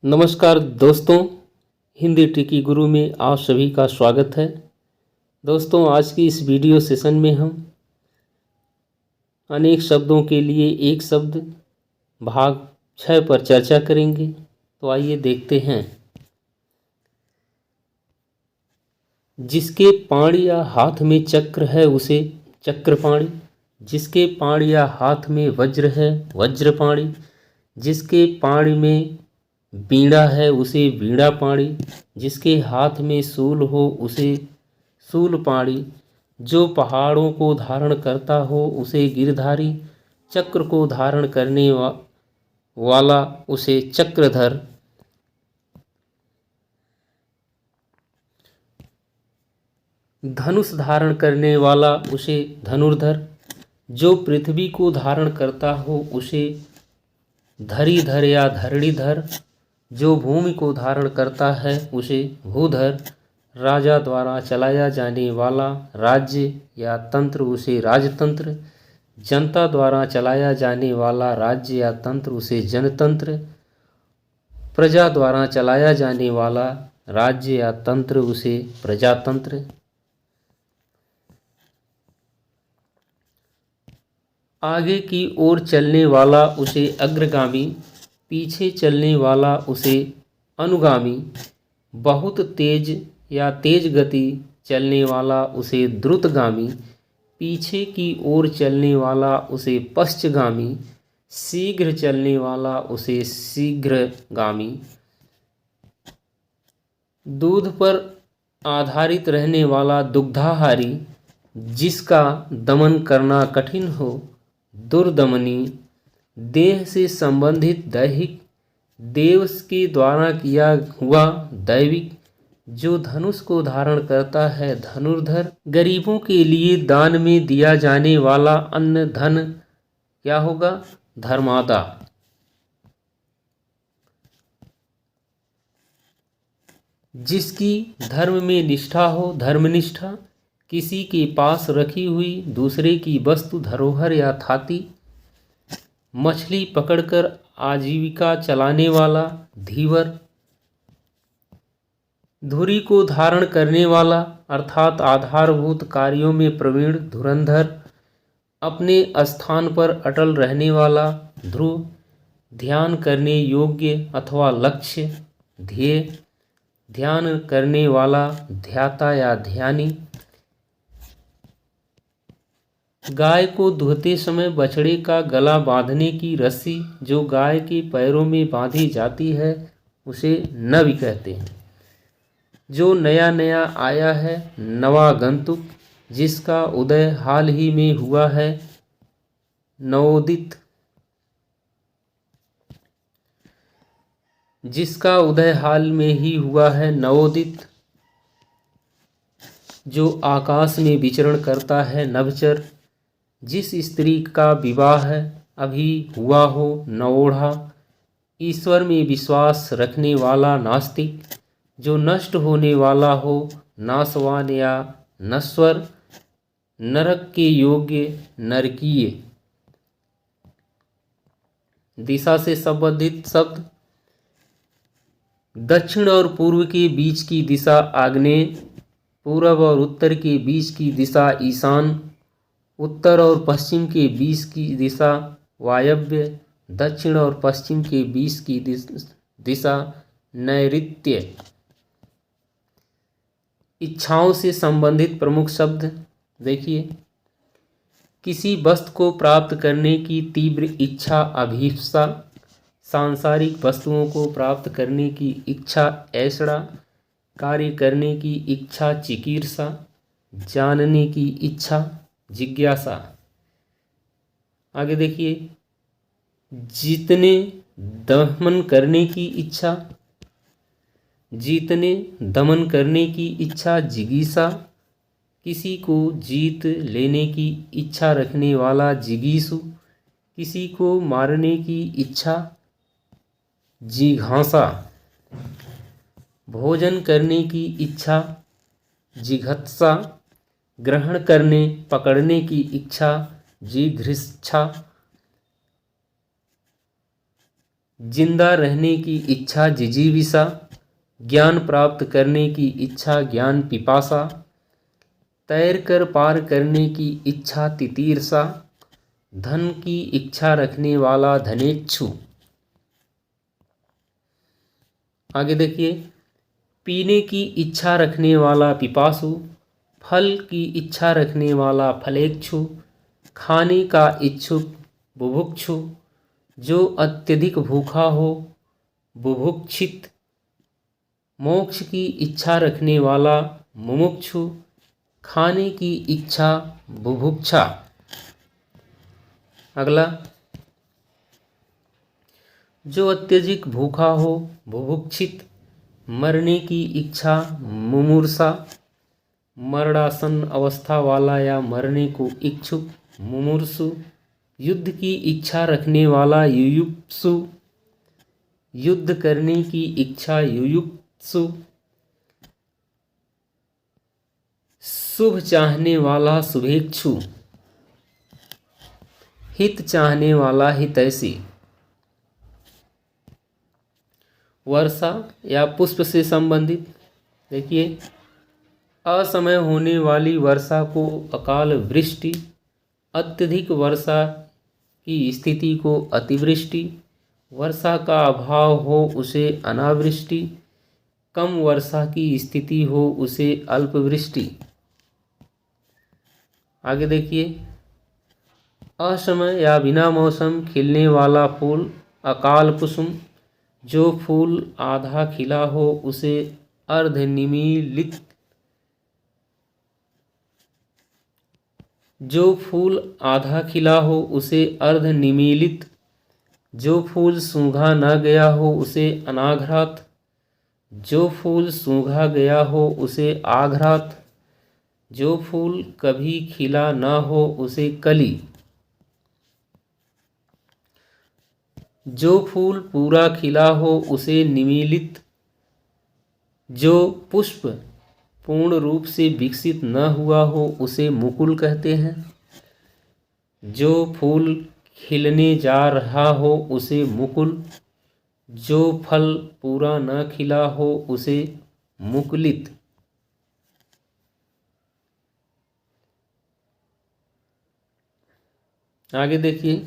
नमस्कार दोस्तों, हिंदी ट्रिकी गुरु में आप सभी का स्वागत है। दोस्तों, आज की इस वीडियो सेशन में हम अनेक शब्दों के लिए एक शब्द भाग 6 पर चर्चा करेंगे। तो आइए देखते हैं। जिसके पाण या हाथ में चक्र है उसे चक्रपाणी, जिसके पाण या हाथ में वज्र है वज्रपाणी, जिसके पाण में वीणा है उसे वीणापाणी, जिसके हाथ में शूल हो उसे शूलपाणी, जो पहाड़ों को धारण करता हो उसे गिरधारी, चक्र को धारण करने वाला उसे चक्रधर, धनुष धारण करने वाला उसे धनुर्धर, जो पृथ्वी को धारण करता हो उसे धरीधर या धरणीधर, जो भूमि को धारण करता है उसे भूधर, राजा द्वारा चलाया जाने वाला राज्य या तंत्र उसे राजतंत्र, जनता द्वारा चलाया जाने वाला राज्य या तंत्र उसे जनतंत्र, प्रजा द्वारा चलाया जाने वाला राज्य या तंत्र उसे प्रजातंत्र। आगे की ओर चलने वाला उसे अग्रगामी, पीछे चलने वाला उसे अनुगामी, बहुत तेज या तेज गति चलने वाला उसे द्रुतगामी, पीछे की ओर चलने वाला उसे पश्चगामी, शीघ्र चलने वाला उसे शीघ्रगामी, दूध पर आधारित रहने वाला दुग्धाहारी, जिसका दमन करना कठिन हो दुर्दमनी, देह से संबंधित दैहिक, देव के द्वारा किया हुआ दैविक, जो धनुष को धारण करता है धनुर्धर, गरीबों के लिए दान में दिया जाने वाला अन्न धन क्या होगा धर्मादा, जिसकी धर्म में निष्ठा हो धर्मनिष्ठा, किसी के पास रखी हुई दूसरे की वस्तु धरोहर या थाती, मछली पकड़कर आजीविका चलाने वाला धीवर, धुरी को धारण करने वाला अर्थात आधारभूत कार्यों में प्रवीण धुरंधर, अपने स्थान पर अटल रहने वाला ध्रुव, ध्यान करने योग्य अथवा लक्ष्य ध्येय, ध्यान करने वाला ध्याता या ध्यानी, गाय को दुहते समय बछड़े का गला बांधने की रस्सी जो गाय के पैरों में बांधी जाती है उसे नवि कहते हैं। जो नया नया आया है नवागंतुक, जिसका उदय हाल ही में हुआ है नवोदित, जिसका उदय हाल में ही हुआ है नवोदित, जो आकाश में विचरण करता है नभचर, जिस स्त्री का विवाह अभी हुआ हो नवोढ़ा, ईश्वर में विश्वास रखने वाला नास्तिक, जो नष्ट होने वाला हो नासवान या नश्वर, नरक के योग्य नरकीय। दिशा से संबंधित शब्द, दक्षिण और पूर्व के बीच की दिशा आग्नेय, पूर्व और उत्तर के बीच की दिशा ईशान, उत्तर और पश्चिम के बीच की दिशा वायव्य, दक्षिण और पश्चिम के बीच की दिशा नैऋत्य। इच्छाओं से संबंधित प्रमुख शब्द देखिए, किसी वस्तु को प्राप्त करने की तीव्र इच्छा अभीप्सा, सांसारिक वस्तुओं को प्राप्त करने की इच्छा ऐषणा, कार्य करने की इच्छा चिकीर्षा, जानने की इच्छा जिज्ञासा। आगे देखिए, जीतने दमन करने की इच्छा, जीतने दमन करने की इच्छा जिगीषा, किसी को जीत लेने की इच्छा रखने वाला जिगीषु, किसी को मारने की इच्छा जिघांसा, भोजन करने की इच्छा जिघत्सा, ग्रहण करने पकड़ने की इच्छा जिघृच्छा, जिंदा रहने की इच्छा जिजीविषा, ज्ञान प्राप्त करने की इच्छा ज्ञान पिपासा, तैर कर पार करने की इच्छा तितीर्षा, धन की इच्छा रखने वाला धनेच्छु। आगे देखिए, पीने की इच्छा रखने वाला पिपासु, फल की इच्छा रखने वाला फलेच्छु, खाने का इच्छुक बुभुक्षु, जो अत्यधिक भूखा हो बुभुक्षित, मोक्ष की इच्छा रखने वाला मुमुक्षु, खाने की इच्छा बुभुक्षा। अगला, जो अत्यधिक भूखा हो बुभुक्षित, मरने की इच्छा मुमूर्षा, मरणासन अवस्था वाला या मरने को इच्छुक मुमूर्षु, युद्ध की इच्छा रखने वाला युयुत्सु, युद्ध करने की इच्छा युयुत्सु, शुभ चाहने वाला शुभेच्छु, हित चाहने वाला हितैषी। वर्षा या पुष्प से संबंधित देखिए, असमय होने वाली वर्षा को अकाल वृष्टि, अत्यधिक वर्षा की स्थिति को अतिवृष्टि, वर्षा का अभाव हो उसे अनावृष्टि, कम वर्षा की स्थिति हो उसे अल्पवृष्टि। आगे देखिए, असमय या बिना मौसम खिलने वाला फूल अकाल कुसुम, जो फूल आधा खिला हो उसे अर्धनिमीलित, जो फूल आधा खिला हो उसे अर्धनिमीलित, जो फूल सूंघा न गया हो उसे अनाघ्रात, जो फूल सूंघा गया हो उसे आघ्रात, जो फूल कभी खिला न हो उसे कली, जो फूल पूरा खिला हो उसे निमीलित, जो पुष्प पूर्ण रूप से विकसित न हुआ हो उसे मुकुल कहते हैं, जो फूल खिलने जा रहा हो उसे मुकुल, जो फल पूरा न खिला हो उसे मुकुलित। आगे देखिए,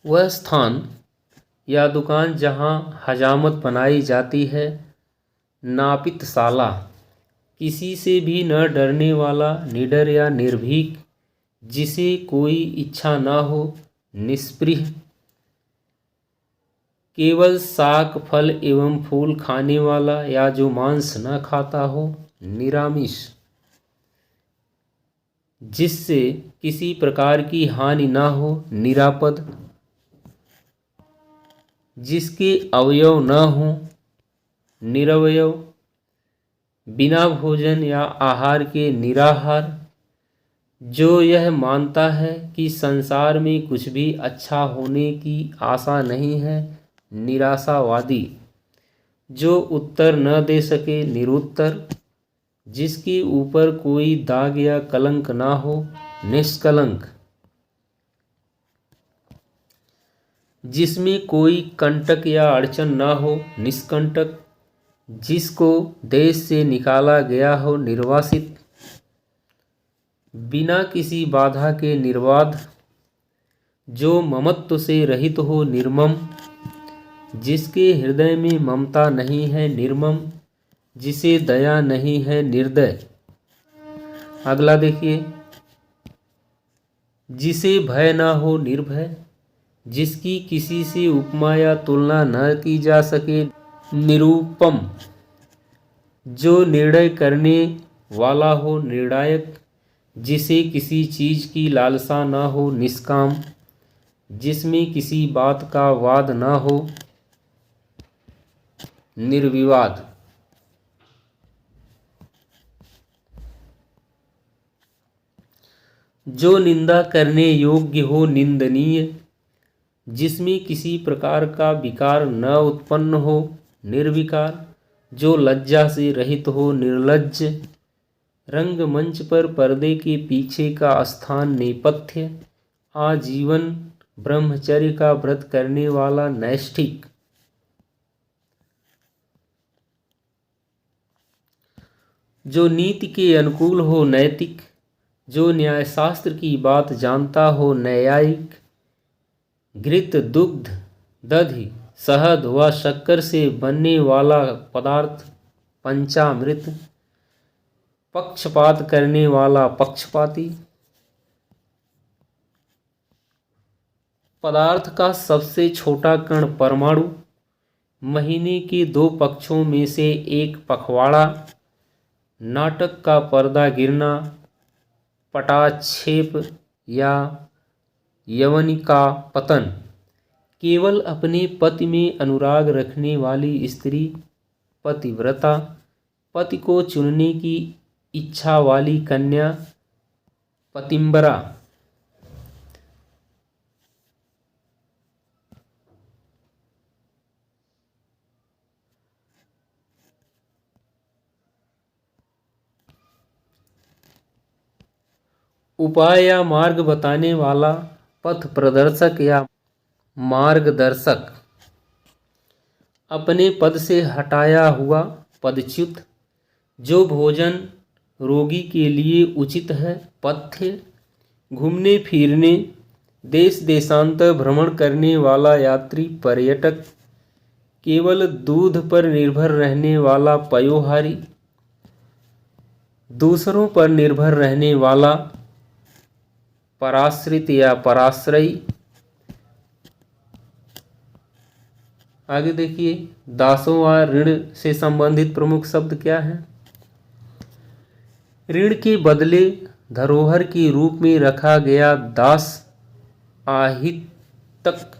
वह स्थान या दुकान जहाँ हजामत बनाई जाती है, नापितशाला, किसी से भी न डरने वाला, निडर या निर्भीक, जिसे कोई इच्छा न हो, निस्पृह, केवल शाक फल एवं फूल खाने वाला या जो मांस न खाता हो, निरामिष, जिससे किसी प्रकार की हानि न हो, निरापद, जिसके अवयव न हो, निरवयव, बिना भोजन या आहार के निराहार, जो यह मानता है कि संसार में कुछ भी अच्छा होने की आशा नहीं है, निराशावादी, जो उत्तर न दे सके, निरुत्तर, जिसके ऊपर कोई दाग या कलंक ना हो, निष्कलंक, जिसमें कोई कंटक या अड़चन ना हो, निष्कंटक, जिसको देश से निकाला गया हो, निर्वासित, बिना किसी बाधा के निर्बाध, जो ममत्व से रहित हो, निर्मम, जिसके हृदय में ममता नहीं है, निर्मम, जिसे दया नहीं है, निर्दय। अगला देखिए, जिसे भय ना हो, निर्भय, जिसकी किसी से उपमा या तुलना न की जा सके, निरूपम, जो निर्णय करने वाला हो, निर्णायक, जिसे किसी चीज की लालसा न हो, निष्काम, जिसमें किसी बात का वाद न हो, निर्विवाद। जो निंदा करने योग्य हो, निंदनीय, जिसमें किसी प्रकार का विकार न उत्पन्न हो, निर्विकार, जो लज्जा से रहित हो, निर्लज्ज, रंगमंच पर पर्दे के पीछे का स्थान नेपथ्य, आजीवन ब्रह्मचर्य का व्रत करने वाला नैष्ठिक। जो नीति के अनुकूल हो नैतिक। जो न्यायशास्त्र की बात जानता हो न्यायिक। घृत दुग्ध दधि शहद व शक्कर से बनने वाला पदार्थ पंचामृत। पक्षपात करने वाला पक्षपाती। पदार्थ का सबसे छोटा कण परमाणु। महीने के 2 पक्षों में से एक पखवाड़ा। नाटक का पर्दा गिरना। पटाक्षेप या यवनि का पतन। केवल अपने पति में अनुराग रखने वाली स्त्री पतिव्रता। पति को चुनने की इच्छा वाली कन्या पतिंबरा। उपाय या मार्ग बताने वाला पथ प्रदर्शक या मार्गदर्शक। अपने पद से हटाया हुआ पदच्युत। जो भोजन रोगी के लिए उचित है पथ्य। घूमने फिरने देश देशांतर भ्रमण करने वाला यात्री पर्यटक। केवल दूध पर निर्भर रहने वाला पयोहारी। दूसरों पर निर्भर रहने वाला पराश्रित या पराश्रयी। आगे देखिए दासों व ऋण से संबंधित प्रमुख शब्द क्या हैं। ऋण के बदले धरोहर के रूप में रखा गया दास आहितक।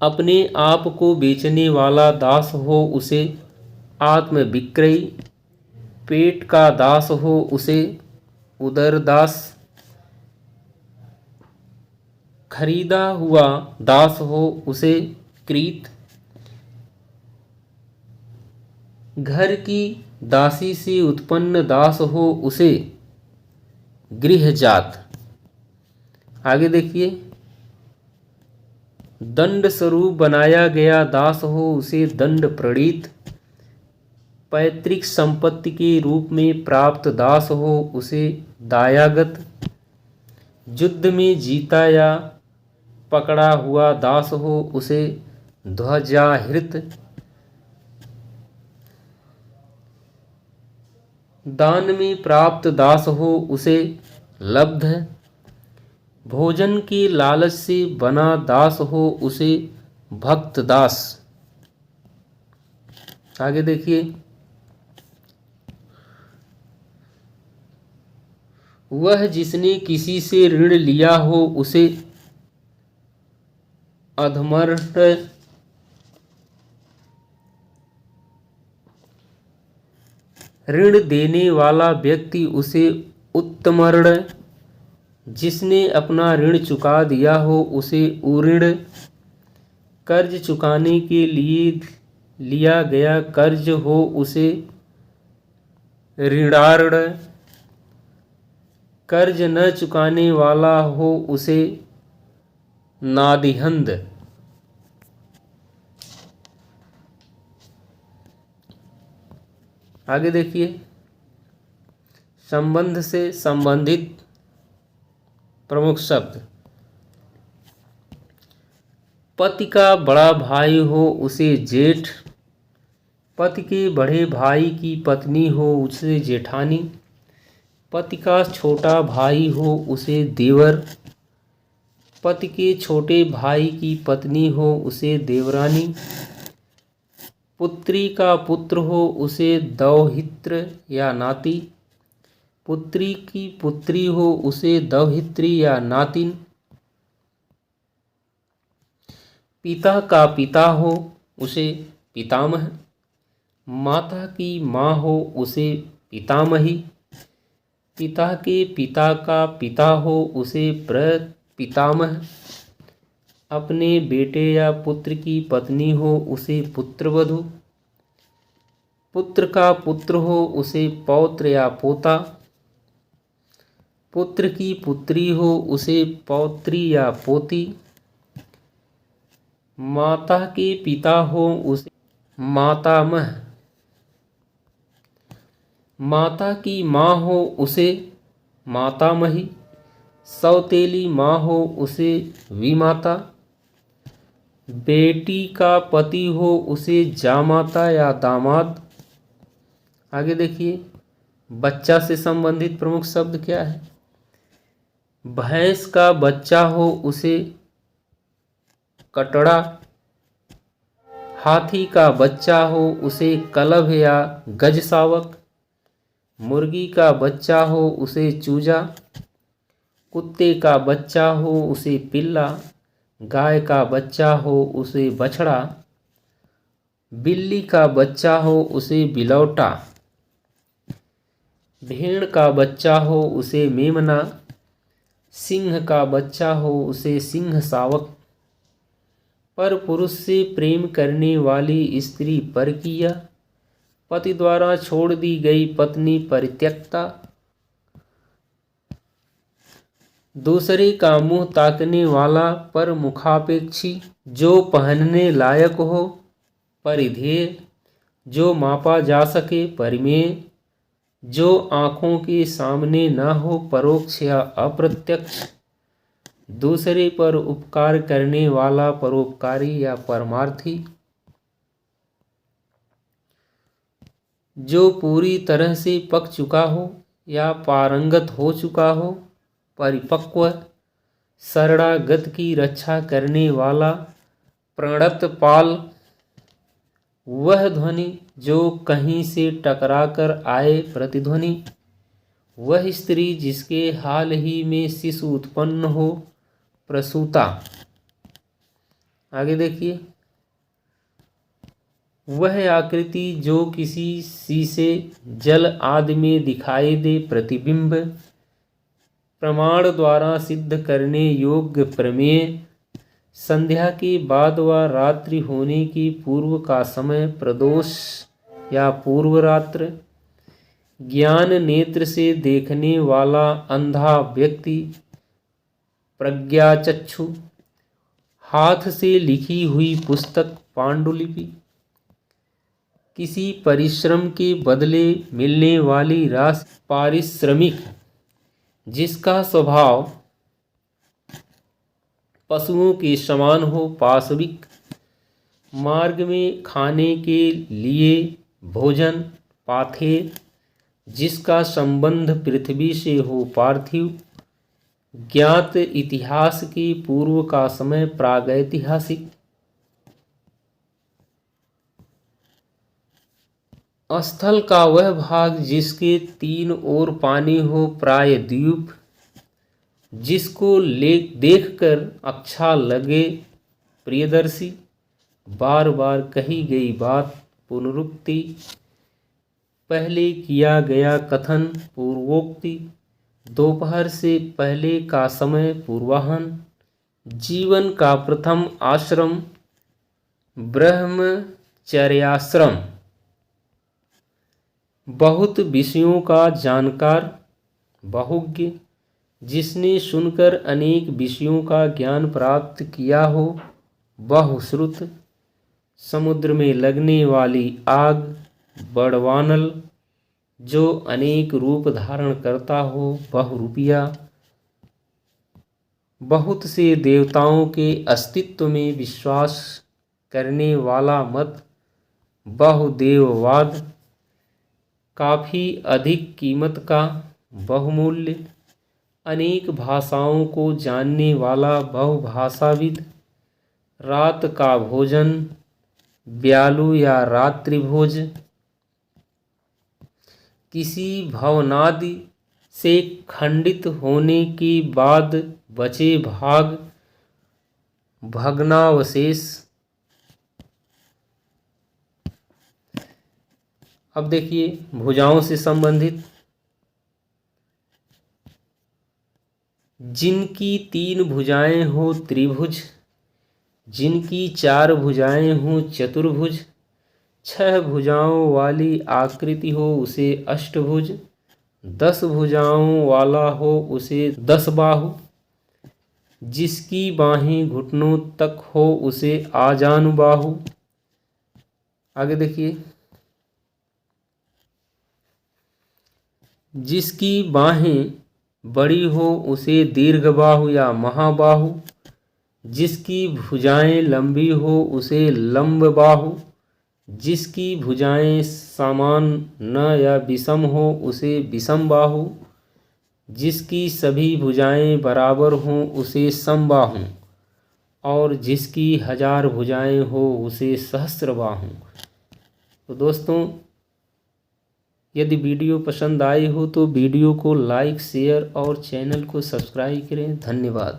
अपने आप को बेचने वाला दास हो उसे आत्म विक्रयी। पेट का दास हो उसे उदरदास। खरीदा हुआ दास हो उसे क्रीत। घर की दासी से उत्पन्न दास हो उसे गृहजात। आगे देखिए दंड स्वरूप बनाया गया दास हो उसे दंड प्रणीत। पैतृक संपत्ति के रूप में प्राप्त दास हो उसे दायागत। युद्ध में जीता या पकड़ा हुआ दास हो उसे ध्वजाहृत। दान में प्राप्त दास हो उसे लब्ध। भोजन की लालच से बना दास हो उसे भक्त दास। आगे देखिए वह जिसने किसी से ऋण लिया हो उसे अधमर्त। ऋण देने वाला व्यक्ति उसे उत्तमर्ण। जिसने अपना ऋण चुका दिया हो उसे उऋण। कर्ज चुकाने के लिए लिया गया कर्ज हो उसे ऋणार्ण। कर्ज न चुकाने वाला हो उसे नादिहंद। आगे देखिए संबंध से संबंधित प्रमुख शब्द। पति का बड़ा भाई हो उसे जेठ। पति के बड़े भाई की पत्नी हो उसे जेठानी। पति का छोटा भाई हो उसे देवर। पति के छोटे भाई की पत्नी हो उसे देवरानी। पुत्री का पुत्र हो उसे दौहित्र या नाती। पुत्री की पुत्री हो उसे दौहित्री या नातिन। पिता का पिता हो उसे पितामह। माता की माँ हो उसे पितामही। पिता के पिता का पिता हो उसे प्रपितामह। अपने बेटे या पुत्र की पत्नी हो उसे पुत्रवधू। पुत्र का पुत्र हो उसे पौत्र या पोता। पुत्र की पुत्री हो उसे पौत्री या पोती, माता के पिता हो उसे मातामह, माता की माँ हो उसे मातामही, सौतेली माँ हो उसे विमाता, बेटी का पति हो उसे जामाता या दामाद। आगे देखिए, बच्चा से संबंधित प्रमुख शब्द क्या है? भैंस का बच्चा हो उसे कटड़ा, हाथी का बच्चा हो उसे कलभ या गजसावक, मुर्गी का बच्चा हो उसे चूजा, कुत्ते का बच्चा हो उसे पिल्ला, गाय का बच्चा हो उसे बछड़ा, बिल्ली का बच्चा हो उसे बिलौटा, भेड़ का बच्चा हो उसे मेमना, सिंह का बच्चा हो उसे सिंह सावक। पर पुरुष से प्रेम करने वाली स्त्री परकीया, पति द्वारा छोड़ दी गई पत्नी परित्यक्ता, दूसरे का मुंह ताकने वाला पर मुखापेक्षी, जो पहनने लायक हो परिधेय, जो मापा जा सके परिमेय, जो आँखों के सामने न हो परोक्ष या अप्रत्यक्ष, दूसरे पर उपकार करने वाला परोपकारी या परमार्थी, जो पूरी तरह से पक चुका हो या पारंगत हो चुका हो परिपक्व, शरणागत की रक्षा करने वाला प्रणत पाल, वह ध्वनि जो कहीं से टकराकर आए प्रतिध्वनि, वह स्त्री जिसके हाल ही में शिशु उत्पन्न हो प्रसूता। आगे देखिए, वह आकृति जो किसी शीशे जल आदि में दिखाई दे प्रतिबिंब, प्रमाण द्वारा सिद्ध करने योग्य प्रमेय, संध्या के बाद व रात्रि होने की पूर्व का समय प्रदोष या पूर्व रात्र, ज्ञान नेत्र से देखने वाला अंधा व्यक्ति प्रज्ञाचक्षु, हाथ से लिखी हुई पुस्तक पांडुलिपि, किसी परिश्रम के बदले मिलने वाली राशि पारिश्रमिक, जिसका स्वभाव पशुओं के समान हो पाशविक, मार्ग में खाने के लिए भोजन पाथेय, जिसका संबंध पृथ्वी से हो पार्थिव, ज्ञात इतिहास के पूर्व का समय प्रागैतिहासिक, स्थल का वह भाग जिसके तीन ओर पानी हो प्राय द्वीप, जिसको देखकर अच्छा लगे प्रियदर्शी, बार बार कही गई बात पुनरुक्ति, पहले किया गया कथन पूर्वोक्ति, दोपहर से पहले का समय पूर्वाह्न, जीवन का प्रथम आश्रम ब्रह्मचर्याश्रम, बहुत विषयों का जानकार बहुज्ञ, जिसने सुनकर अनेक विषयों का ज्ञान प्राप्त किया हो बहुश्रुत, समुद्र में लगने वाली आग बड़वानल, जो अनेक रूप धारण करता हो बहुरूपिया, बहुत से देवताओं के अस्तित्व में विश्वास करने वाला मत बहुदेववाद, काफ़ी अधिक कीमत का बहुमूल्य, अनेक भाषाओं को जानने वाला बहुभाषाविद, रात का भोजन ब्यालू या रात्रि भोज, किसी भवनादि से खंडित होने के बाद बचे भाग भग्नावशेष। अब देखिए भुजाओं से संबंधित, जिनकी तीन भुजाएं हो त्रिभुज, जिनकी चार भुजाएं हों चतुर्भुज, छह भुजाओं वाली आकृति हो उसे अष्टभुज, 10 भुजाओं वाला हो उसे 10 बाहु, जिसकी बाहें घुटनों तक हो उसे आजानुबाहु। आगे देखिए, जिसकी बाहें बड़ी हो उसे दीर्घबाहु या महाबाहु, जिसकी भुजाएं लंबी हो उसे लंबबाहु, जिसकी भुजाएं समान न या विषम हो उसे विषमबाहु, जिसकी सभी भुजाएं बराबर हों उसे समबाहु, और जिसकी 1000 भुजाएं हो उसे सहस्त्रबाहु। तो दोस्तों, यदि वीडियो पसंद आई हो तो वीडियो को लाइक, शेयर और चैनल को सब्सक्राइब करें। धन्यवाद।